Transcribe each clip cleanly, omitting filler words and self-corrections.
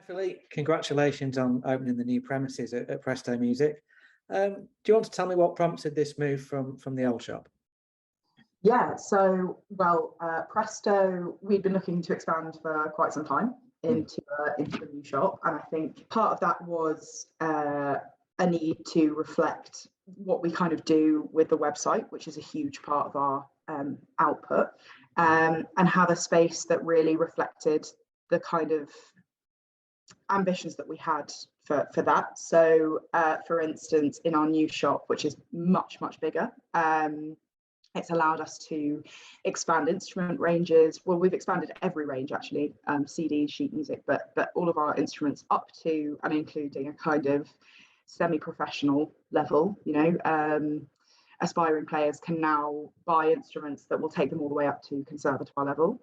Philly, congratulations on opening the new premises at Presto Music. Do you want to tell me what prompted this move from the old shop? Yeah, so, Presto, we've been looking to expand for quite some time into a new shop. And I think part of that was a need to reflect what we kind of do with the website, which is a huge part of our output, and have a space that really reflected the kind of ambitions that we had for that. So, for instance, in our new shop, which is much bigger, it's allowed us to expand instrument ranges. Well, we've expanded every range actually, CDs, sheet music, but all of our instruments up to and including a kind of semi-professional level. Aspiring players can now buy instruments that will take them all the way up to conservatoire level.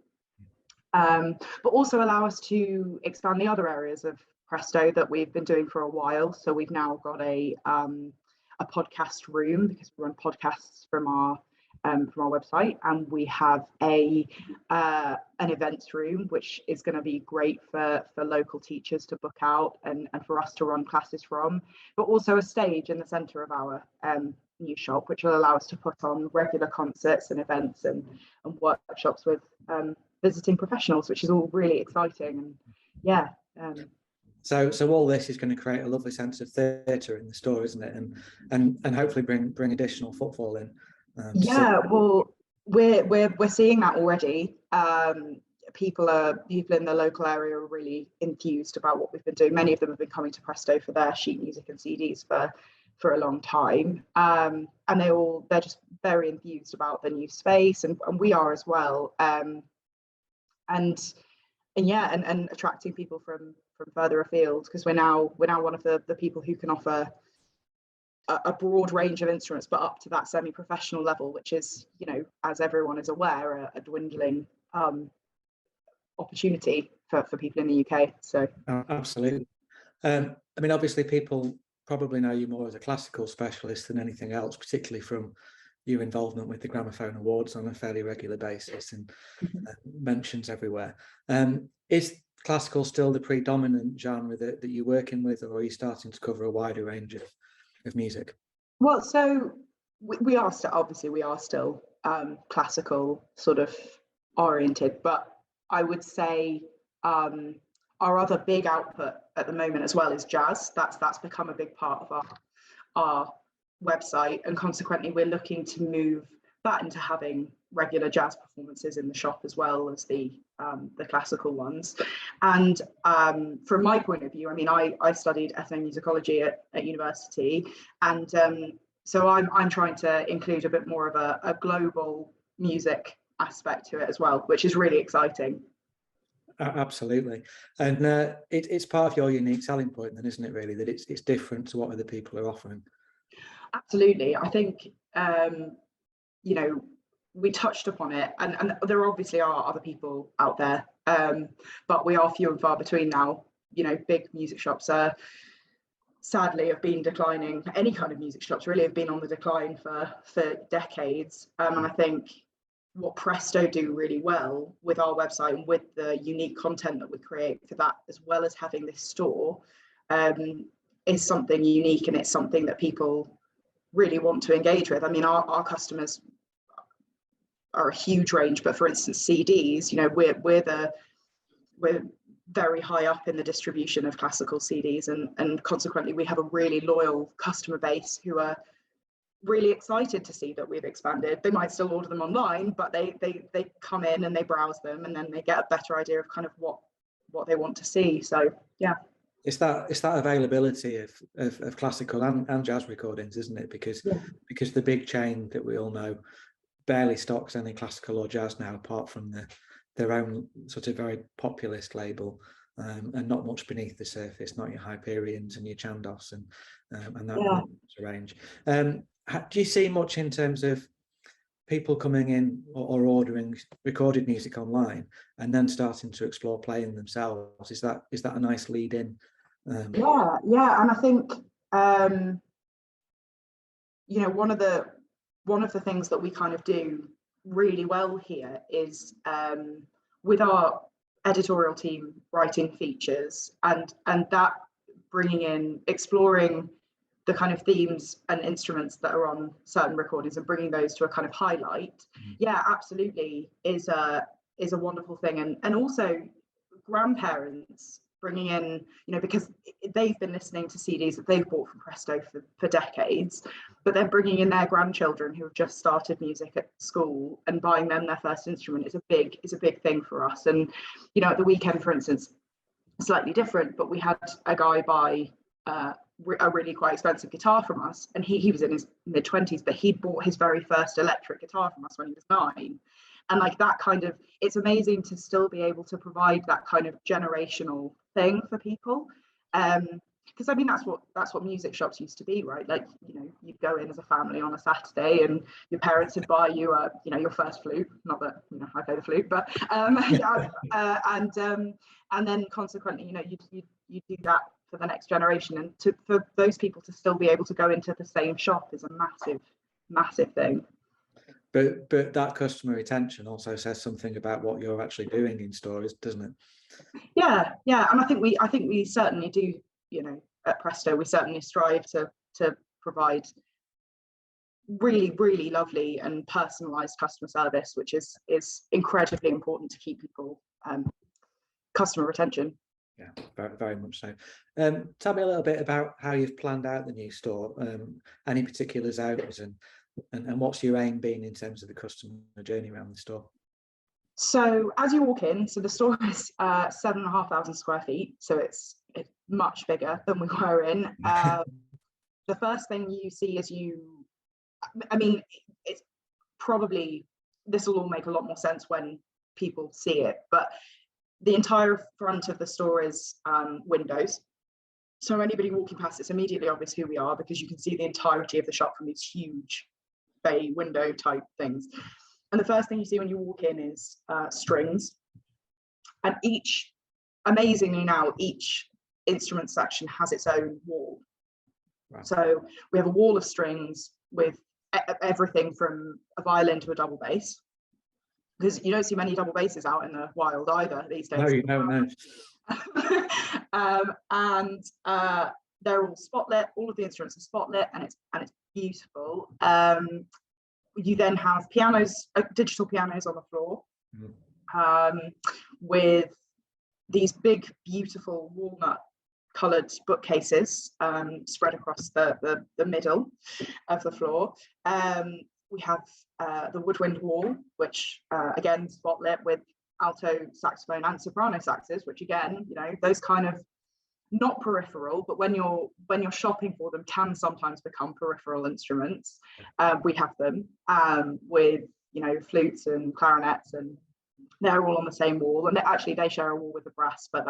But also allow us to expand the other areas of Presto that we've been doing for a while. So we've now got a podcast room, because we run podcasts from our website, and we have an events room, which is going to be great for local teachers to book out and for us to run classes from, but also a stage in the centre of our new shop, which will allow us to put on regular concerts and events and workshops with visiting professionals, which is all really exciting. And yeah. So all this is going to create a lovely sense of theatre in the store, isn't it? And hopefully bring additional footfall in. Well, we're seeing that already. People in the local area are really enthused about what we've been doing. Many of them have been coming to Presto for their sheet music and CDs for a long time, and they're just very enthused about the new space, and we are as well. And attracting people from further afield, because we're now one of the people who can offer a broad range of instruments, but up to that semi-professional level, which is, as everyone is aware, a dwindling opportunity for people in the UK. So absolutely. I mean, obviously people probably know you more as a classical specialist than anything else, particularly from your involvement with the Gramophone Awards on a fairly regular basis and mentions everywhere. Is classical still the predominant genre that you're working with, or are you starting to cover a wider range of music? Well, so we are still classical sort of oriented, but I would say our other big output at the moment as well is jazz. That's become a big part of our website, and consequently we're looking to move that into having regular jazz performances in the shop as well as the classical ones. And from my point of view, I mean, I studied ethnomusicology at university, and so I'm trying to include a bit more of a global music aspect to it as well, which is really exciting. Absolutely. And it's part of your unique selling point then, isn't it, really, that it's different to what other people are offering? Absolutely. I think we touched upon it, and there obviously are other people out there, but we are few and far between now. Big music shops sadly have been declining. Any kind of music shops really have been on the decline for decades, and I think what Presto do really well with our website and with the unique content that we create for that, as well as having this store, is something unique, and it's something that people really want to engage with. I mean, our customers are a huge range, but for instance, CDs, we're very high up in the distribution of classical CDs, and consequently we have a really loyal customer base who are really excited to see that we've expanded. They might still order them online, but they come in and they browse them, and then they get a better idea of kind of what they want to see. So yeah. It's that availability of classical and jazz recordings, isn't it? Because the big chain that we all know barely stocks any classical or jazz now, apart from their own sort of very populist label, and not much beneath the surface, not your Hyperions and your Chandos and that range. Do you see much in terms of people coming in or ordering recorded music online and then starting to explore playing themselves? Is that a nice lead in? And I think one of the things that we kind of do really well here is with our editorial team writing features, and that bringing in, exploring the kind of themes and instruments that are on certain recordings and bringing those to a kind of highlight, yeah, absolutely is a wonderful thing. And also grandparents bringing in, you know, because they've been listening to CDs that they've bought from Presto for decades, but then bringing in their grandchildren who have just started music at school and buying them their first instrument is a big thing for us. And, you know, at the weekend, for instance, slightly different, but we had a guy buy a really quite expensive guitar from us, and he was in his mid-20s, but he bought his very first electric guitar from us when he was 9. And like that kind of, it's amazing to still be able to provide that kind of generational thing for people, because I mean that's what music shops used to be, right? Like, you know, you'd go in as a family on a Saturday and your parents would buy you you know, your first flute, not that, you know, I play the flute, but and then consequently, you know, you do that for the next generation, and for those people to still be able to go into the same shop is a massive thing. But that customer retention also says something about what you're actually doing in stores, doesn't it? Yeah, and I think we certainly do, you know, at Presto we certainly strive to provide really lovely and personalized customer service, which is incredibly important to keep people customer retention. Yeah, very, very much so. Tell me a little bit about how you've planned out the new store, any particulars hours, and what's your aim been in terms of the customer journey around the store? So as you walk in, so the store is 7,500 square feet, so it's much bigger than we were in. The first thing you see is I mean, it's probably, this will all make a lot more sense when people see it, but the entire front of the store is windows. So anybody walking past, it's immediately obvious who we are, because you can see the entirety of the shop from these huge bay window type things. And the first thing you see when you walk in is strings. And amazingly now, each instrument section has its own wall. Wow. So we have a wall of strings with everything from a violin to a double bass, because you don't see many double basses out in the wild either these days. No, you don't know. And they're all spotlit. All of the instruments are spotlit, and it's beautiful. You then have pianos, digital pianos on the floor, with these big, beautiful walnut-coloured bookcases spread across the middle of the floor. We have the woodwind wall, which again spotlit with alto saxophone and soprano saxes, which again, you know, those kind of not peripheral, but when you're shopping for them, can sometimes become peripheral instruments. We have them with, you know, flutes and clarinets, and they're all on the same wall, and actually they share a wall with the brass, but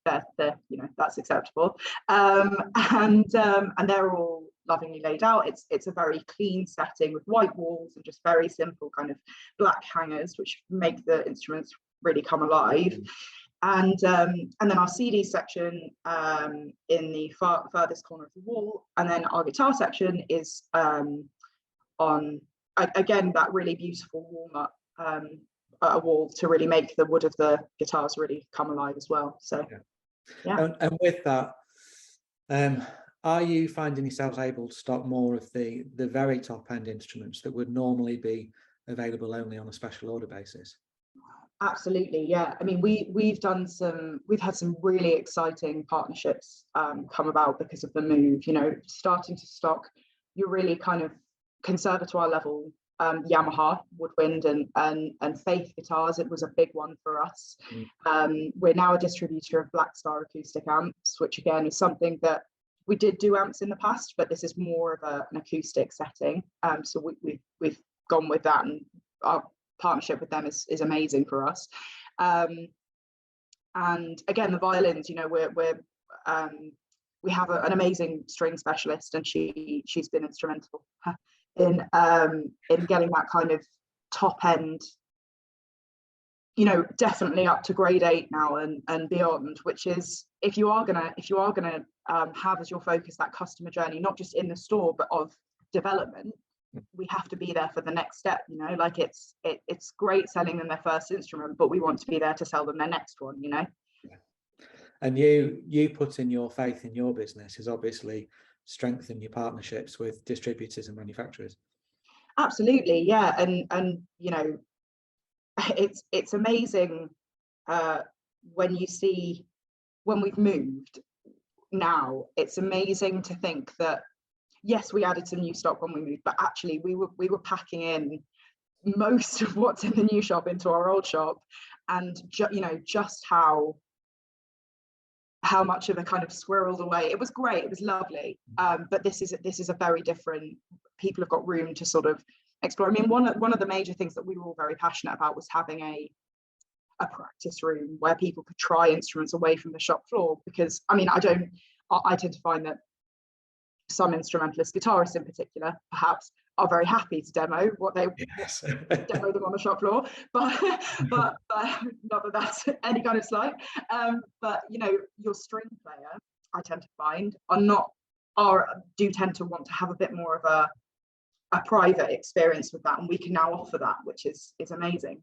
they're you know, that's acceptable. And they're all lovingly laid out. It's a very clean setting with white walls and just very simple kind of black hangers, which make the instruments really come alive. And then our CD section in the furthest corner of the wall, and then our guitar section is on again that really beautiful walnut wall to really make the wood of the guitars really come alive as well. So yeah. And with that, are you finding yourselves able to stock more of the very top end instruments that would normally be available only on a special order basis? Absolutely, yeah. I mean, we've had some really exciting partnerships come about because of the move. You know, starting to stock your really kind of conservatoire level Yamaha woodwind and Faith guitars. It was a big one for us. We're now a distributor of Black Star acoustic amps, which again is something that we did do amps in the past, but this is more of an acoustic setting. So we've gone with that, and our partnership with them is amazing for us. And again, the violins, you know, we have an amazing string specialist, and she's been instrumental in getting that kind of top end, you know, definitely up to grade 8 now and beyond, which is, if you are gonna have as your focus that customer journey, not just in the store but of development, we have to be there for the next step, you know, like it's great selling them their first instrument, but we want to be there to sell them their next one, you know. And you putting your faith in your business has obviously strengthened your partnerships with distributors and manufacturers. Absolutely, yeah. And you know, it's amazing when you see, when we've moved now, it's amazing to think that yes, we added some new stock when we moved, but actually we were packing in most of what's in the new shop into our old shop, and you know, just how much of a kind of squirreled away. It was great, it was lovely, but this is a very different. People have got room to sort of explore. I mean, one of the major things that we were all very passionate about was having a practice room where people could try instruments away from the shop floor, because I mean, I tend to find that some instrumentalists, guitarists in particular, perhaps, are very happy to demo what they demo them on the shop floor, but not that that's any kind of slight. But you know, your string player, I tend to find, do tend to want to have a bit more of a private experience with that, and we can now offer that, which is amazing.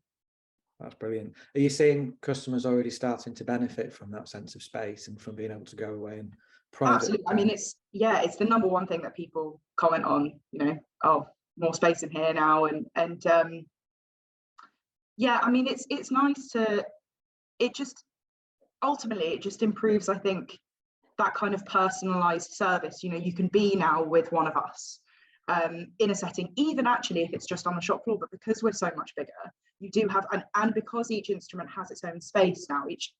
That's brilliant. Are you seeing customers already starting to benefit from that sense of space and from being able to go away and private? Absolutely. I mean, it's the number one thing that people comment on, you know, oh, more space in here now, and yeah, I mean, it's nice to, it just improves, I think, that kind of personalized service. You know, you can be now with one of us in a setting, even actually if it's just on the shop floor, but because we're so much bigger, you do have, and because each instrument has its own space now, each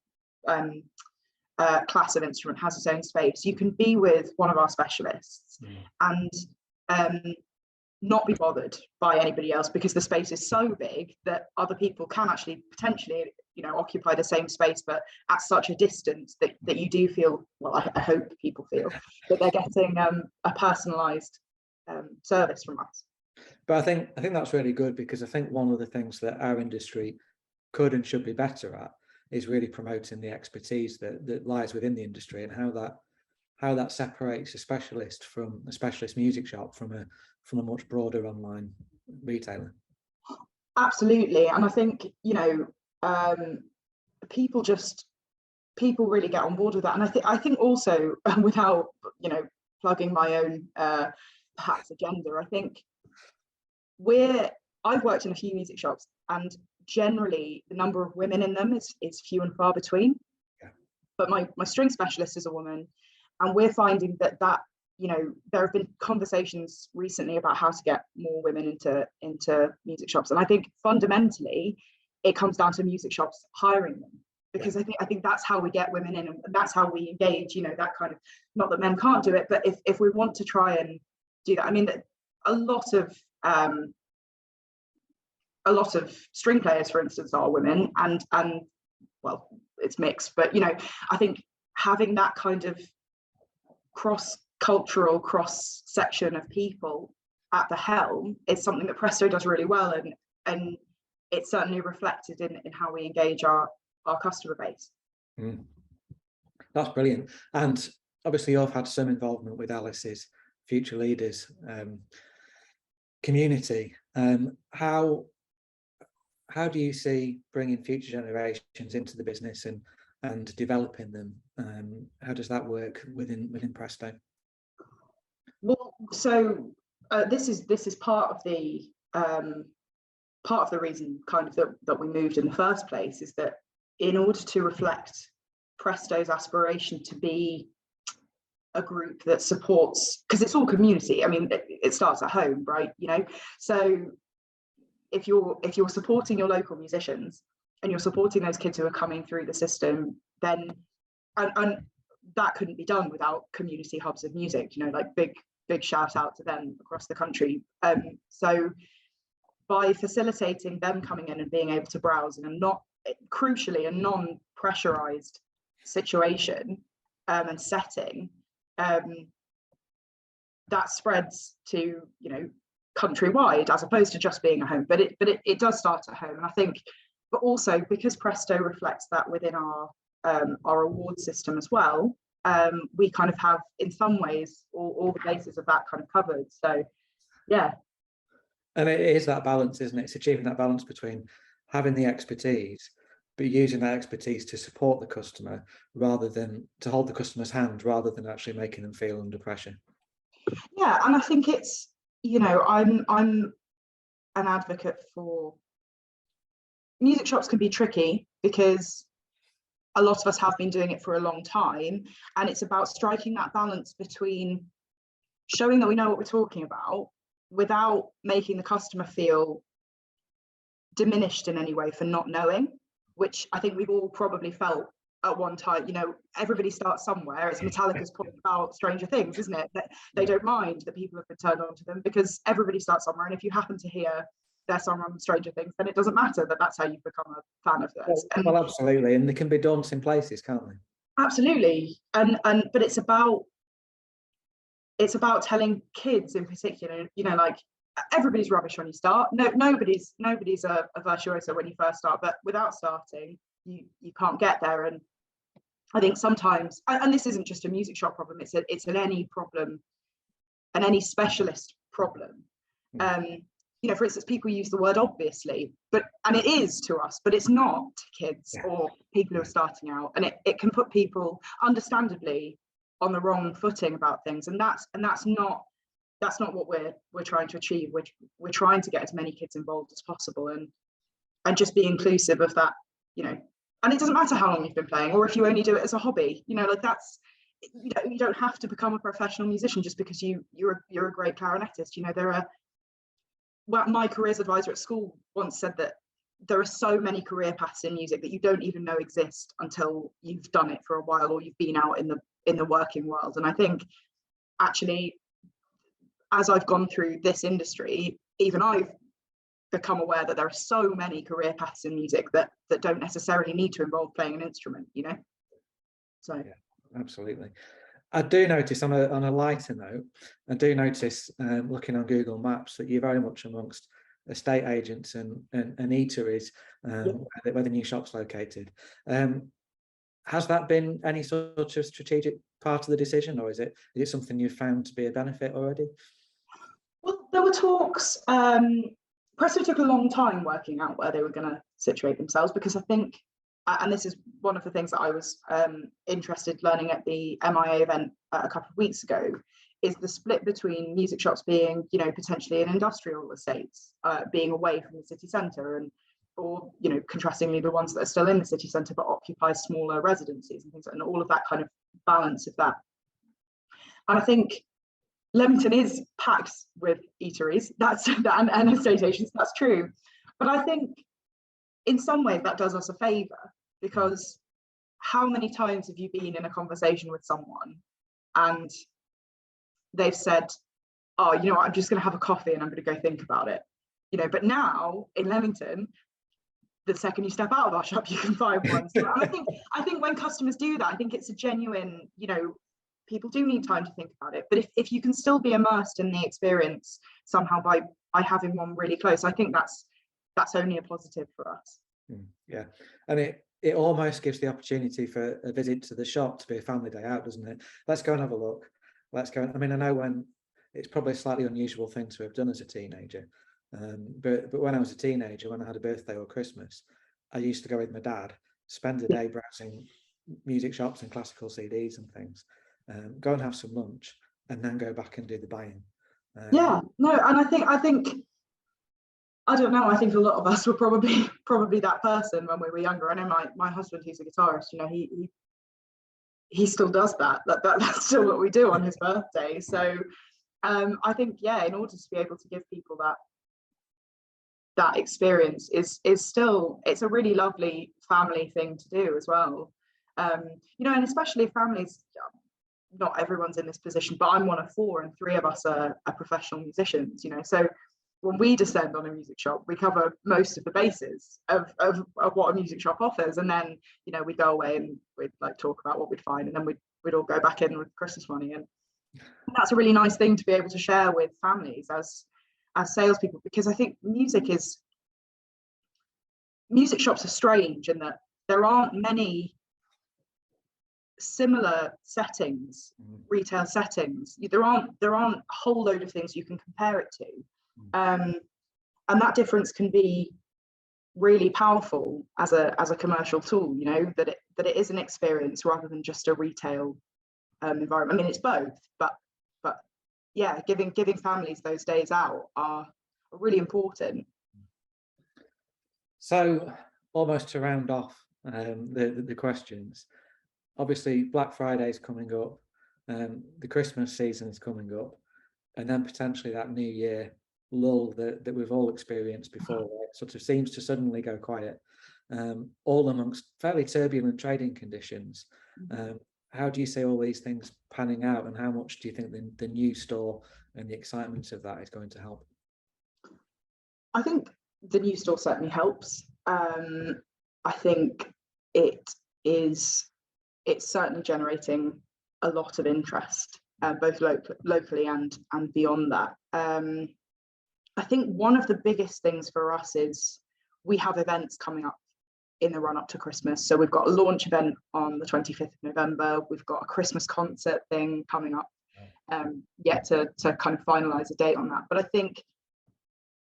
class of instrument has its own space, you can be with one of our specialists and not be bothered by anybody else, because the space is so big that other people can actually potentially, you know, occupy the same space, but at such a distance that you do feel, well, I hope people feel that they're getting a personalized service from us. But I think that's really good, because I think one of the things that our industry could and should be better at is really promoting the expertise that lies within the industry, and how that separates a specialist from a specialist music shop from a much broader online retailer. Absolutely. And I think, you know, people really get on board with that. And I think also, without, you know, plugging my own perhaps agenda, I think I've worked in a few music shops, and generally the number of women in them is few and far between. Yeah. But my string specialist is a woman, and we're finding that you know, there have been conversations recently about how to get more women into music shops, and I think fundamentally it comes down to music shops hiring them, because I think that's how we get women in, and that's how we engage, you know, that kind of, not that men can't do it, but if we want to try and do that. I mean, a lot of string players, for instance, are women, and well, it's mixed, but you know, I think having that kind of cross-cultural cross-section of people at the helm is something that Presto does really well, and it's certainly reflected in how we engage our customer base. That's brilliant. And obviously you've had some involvement with Alice's Future Leaders community. How do you see bringing future generations into the business and developing them? How does that work within Presto? Well, so this is part of the reason kind of that we moved in the first place, is that in order to reflect Presto's aspiration to be a group that supports, because it's all community. I mean, it starts at home, right? You know, so if you're supporting your local musicians and you're supporting those kids who are coming through the system, then and that couldn't be done without community hubs of music, you know, like big shout out to them across the country. So by facilitating them coming in and being able to browse in a crucially a non-pressurized situation and setting, that spreads to, you know, countrywide, as opposed to just being a home, but it does start at home. And I think, but also because Presto reflects that within our award system as well, we kind of have in some ways all the bases of that kind of covered. So yeah, And it is that balance, isn't it? It's achieving that balance between having the expertise, but using that expertise to support the customer rather than to hold the customer's hand, rather than actually making them feel under pressure. Yeah, and I think it's, you know, I'm an advocate for music shops can be tricky because a lot of us have been doing it for a long time, and it's about striking that balance between showing that we know what we're talking about without making the customer feel diminished in any way for not knowing, which I think we've all probably felt at one time. You know, everybody starts somewhere. It's Metallica's point about Stranger Things, isn't it? That they don't mind that people have been turned on to them, because everybody starts somewhere, and if you happen to hear their song on Stranger Things, then it doesn't matter that that's how you've become a fan of theirs. Well, absolutely, and they can be daunting places, can't they? Absolutely, and but it's about telling kids in particular, you know, like, everybody's rubbish when you start. No, nobody's a virtuoso when you first start, but without starting, you can't get there. And I think sometimes, and this isn't just a music shop problem, it's an any problem, and any specialist problem. You know, for instance, people use the word obviously, and it is to us, but it's not to kids or people who are starting out, and it can put people understandably on the wrong footing about things, and that's not what we're trying to achieve. We're trying to get as many kids involved as possible, and just be inclusive of that, you know. And it doesn't matter how long you've been playing, or if you only do it as a hobby, you know, like that's, you don't have to become a professional musician just because you're a great clarinetist. You know, my careers advisor at school once said that there are so many career paths in music that you don't even know exist until you've done it for a while, or you've been out in the working world. And I think actually, as I've gone through this industry, even I've become aware that there are so many career paths in music that don't necessarily need to involve playing an instrument, you know. So yeah, absolutely. I do notice on a lighter note, I do notice looking on Google Maps that you're very much amongst estate agents and eateries where the new shop's located. Has that been any sort of strategic part of the decision, or is it something you've found to be a benefit already? Well, there were talks. Presto took a long time working out where they were going to situate themselves, because I think, and this is one of the things that I was interested learning at the MIA event a couple of weeks ago, is the split between music shops being, you know, potentially in industrial estates, being away from the city centre, or, you know, contrastingly the ones that are still in the city centre but occupy smaller residencies and things, and all of that kind of balance of that. And I think Leamington is packed with eateries, and estate agents, that's true. But I think in some ways that does us a favour, because how many times have you been in a conversation with someone and they've said, oh, you know what, I'm just going to have a coffee and I'm going to go think about it, you know. But now in Leamington, the second you step out of our shop, you can find one. So I think when customers do that, I think it's a genuine, you know, people do need time to think about it. But if you can still be immersed in the experience somehow by having one really close, I think that's only a positive for us. Yeah, and it almost gives the opportunity for a visit to the shop to be a family day out, doesn't it? Let's go and have a look. Let's go. I mean, I know when it's probably a slightly unusual thing to have done as a teenager, but when I was a teenager, when I had a birthday or Christmas, I used to go with my dad, spend a day browsing music shops and classical CDs and things, go and have some lunch, and then go back and do the buying. Yeah, no, and I think I don't know, I think a lot of us were probably that person when we were younger. I know my husband, who's a guitarist, you know, he still does that. That's still what we do on his birthday. So I think, yeah, in order to be able to give people that experience is still, it's a really lovely family thing to do as well. You know, and especially if families, not everyone's in this position, but I'm one of 4 and 3 of us are professional musicians, you know. So when we descend on a music shop, we cover most of the bases of what a music shop offers, and then, you know, we go away and we'd like talk about what we'd find, and then we'd all go back in with Christmas money, and that's a really nice thing to be able to share with families as salespeople, because I think music shops are strange in that there aren't many similar settings, retail settings. There aren't a whole load of things you can compare it to. And that difference can be really powerful as a commercial tool, you know, that it is an experience rather than just a retail environment. I mean, it's both, but yeah, giving families those days out are really important. So almost to round off the questions, obviously Black Friday is coming up, the Christmas season is coming up, and then potentially that New Year lull that we've all experienced before, where it sort of seems to suddenly go quiet, all amongst fairly turbulent trading conditions. How do you see all these things panning out, and how much do you think the new store and the excitement of that is going to help? I think the new store certainly helps. I think it's certainly generating a lot of interest, both locally and beyond that. I think one of the biggest things for us is we have events coming up in the run up to Christmas. So we've got a launch event on the 25th of November. We've got a Christmas concert thing coming up, yet to kind of finalize a date on that. But I think,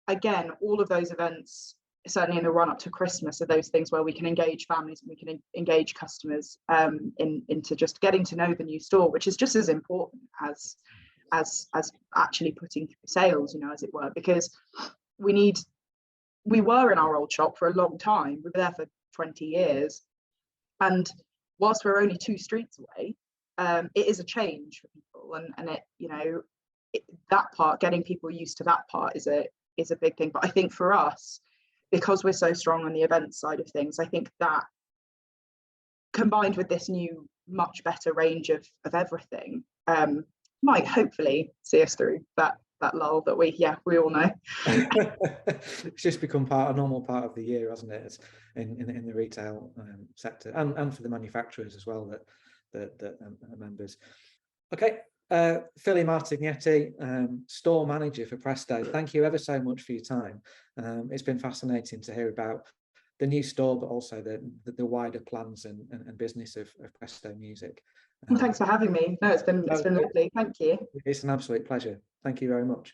again, all of those events, certainly in the run up to Christmas, are those things where we can engage families and we can engage customers into just getting to know the new store, which is just as important as actually putting through sales, you know, as it were, because we were in our old shop for a long time. We were there for 20 years, and whilst we're only 2 streets away, it is a change for people, and it, you know, that part, getting people used to that part is a big thing. But I think for us, because we're so strong on the event side of things, I think that combined with this new much better range of everything might hopefully see us through that lull that we all know. It's just become a normal part of the year, hasn't it? It's in the retail sector, and for the manufacturers as well that are members. Okay, Phiyllida Martignetti, store manager for Presto, thank you ever so much for your time. It's been fascinating to hear about the new store, but also the wider plans and business of Presto Music. Well, thanks for having me. No, it's been lovely. Thank you. It's an absolute pleasure. Thank you very much.